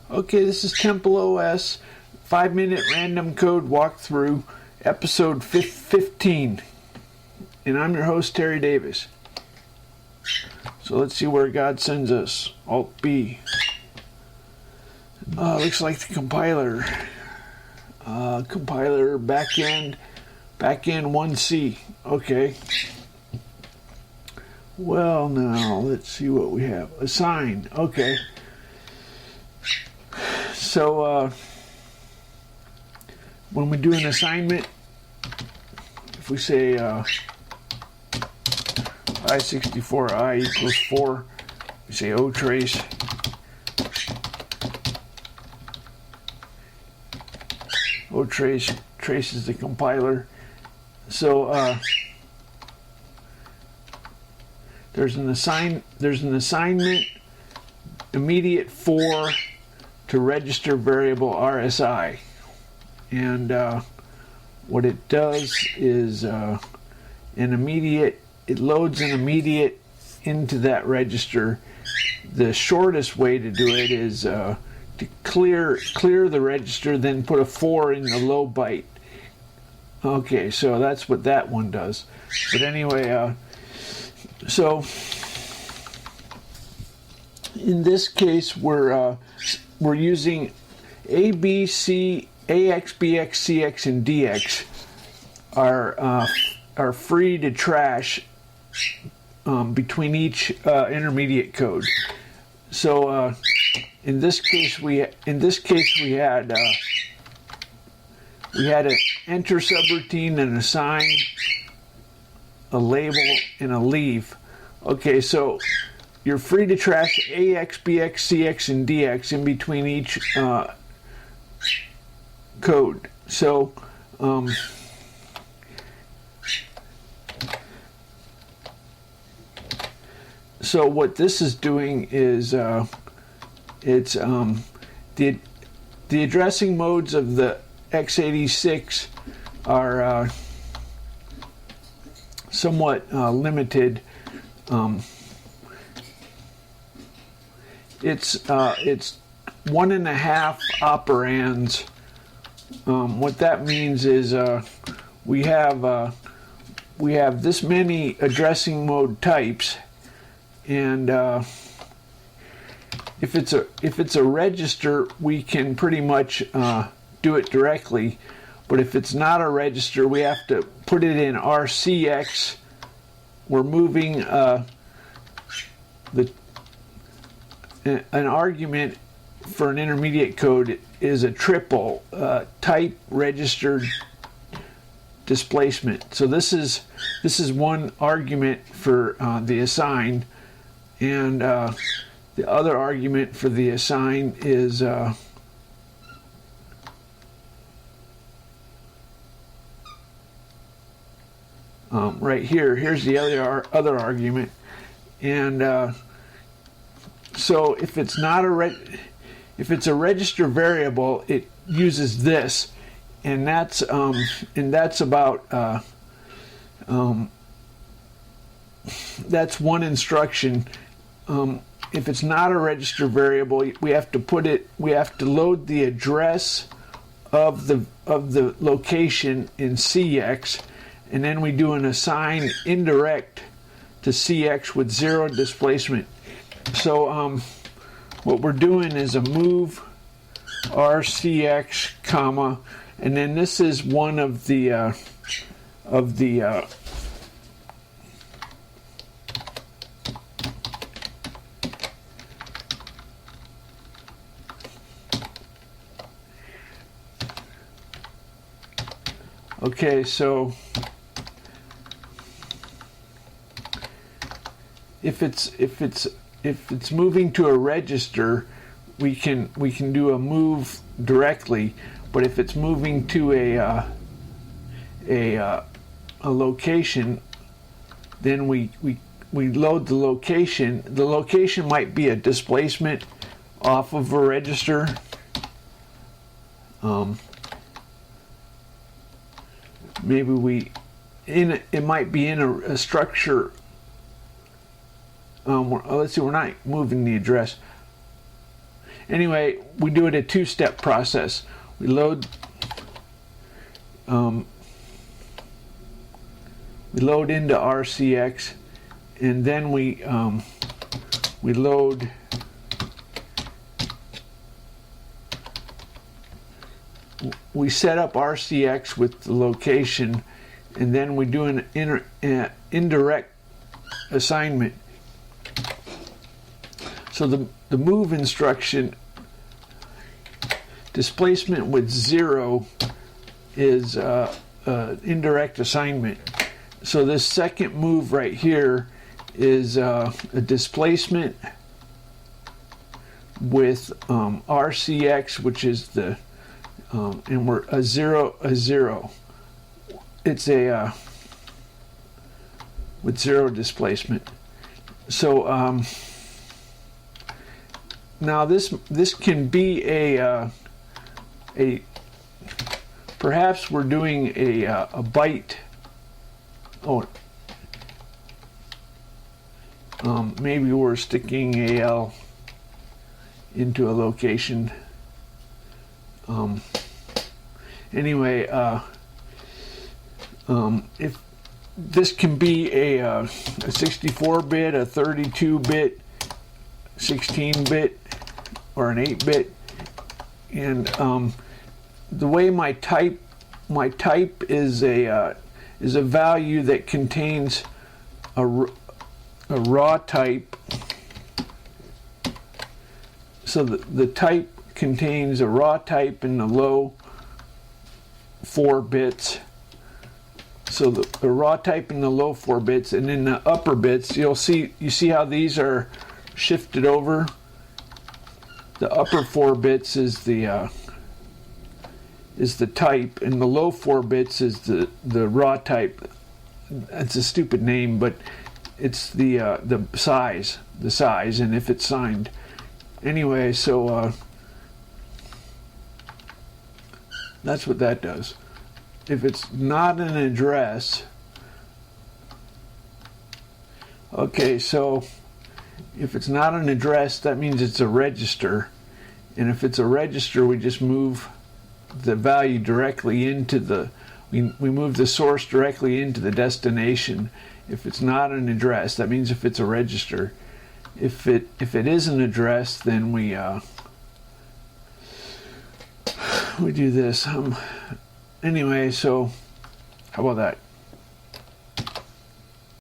Okay, this is TempleOS 5-minute random code walkthrough, episode 15. And I'm your host, Terry Davis. So let's see where God sends us. Alt B. Looks like the compiler. Compiler backend 1C. Okay. Well, now let's see what we have. Assign. Okay. So when we do an assignment, if we say I64I equals 4, we say O trace. O trace traces the compiler. So there's an assignment immediate 4 to register variable RSI, and what it does is it loads an immediate into that register. The shortest way to do it is to clear the register, then put a 4 in the low byte. Okay, so that's what that one does. But anyway, so in this case we're using A, B, C, AX, BX, CX, and DX are free to trash between each intermediate code. So in this case we had an enter subroutine, and assign, a label, and a leave. Okay, so you're free to trash AX, BX, CX, and DX in between each code. So so what this is doing is it's the addressing modes of the x86 are somewhat limited. It's 1.5 operands. What that means is we have this many addressing mode types, and if it's a register, we can pretty much do it directly. But if it's not a register, we have to put it in RCX. We're moving an argument for an intermediate code is a triple type registered displacement. So this is one argument for the assign, and the other argument for the assign is right here. Here's the other argument, and so if it's not if it's a register variable, it uses this, and that's about that's one instruction. If it's not a register variable, we have to load the address of the location in CX, and then we do an assign indirect to CX with 0 displacement. So what we're doing is a move RCX, comma, and then this is one of the okay, so if it's moving to a register, we can do a move directly. But if it's moving to a location, then we load the location. The location might be a displacement off of a register. Maybe it might be in a structure. Let's see, we're not moving the address. Anyway, we do it a two-step process. We load into RCX, and then we load we set up RCX with the location, and then we do an indirect assignment. So the move instruction, displacement with 0 is indirect assignment. So this second move right here is a displacement with RCX, which is the and we're a zero. It's a with 0 displacement. So now this can be a perhaps we're doing a byte. Maybe we're sticking AL into a location. Anyway, if this can be a 64-bit, a 32-bit, 16-bit, or an 8-bit, and the way my type is a value that contains a raw type. So the type contains a raw type in the low 4 bits. So the raw type in the low 4 bits, and in the upper bits, you see how these are shifted over. The upper 4 bits is the type, and the low 4 bits is the raw type. It's a stupid name, but it's the size, and if it's signed. Anyway, so that's what that does. If it's not an address, okay, so if it's not an address, that means it's a register. And if it's a register, we just move the value directly into we move the source directly into the destination. If it's not an address, that means if it's a register. If it is an address, then we do this. Anyway, so how about that?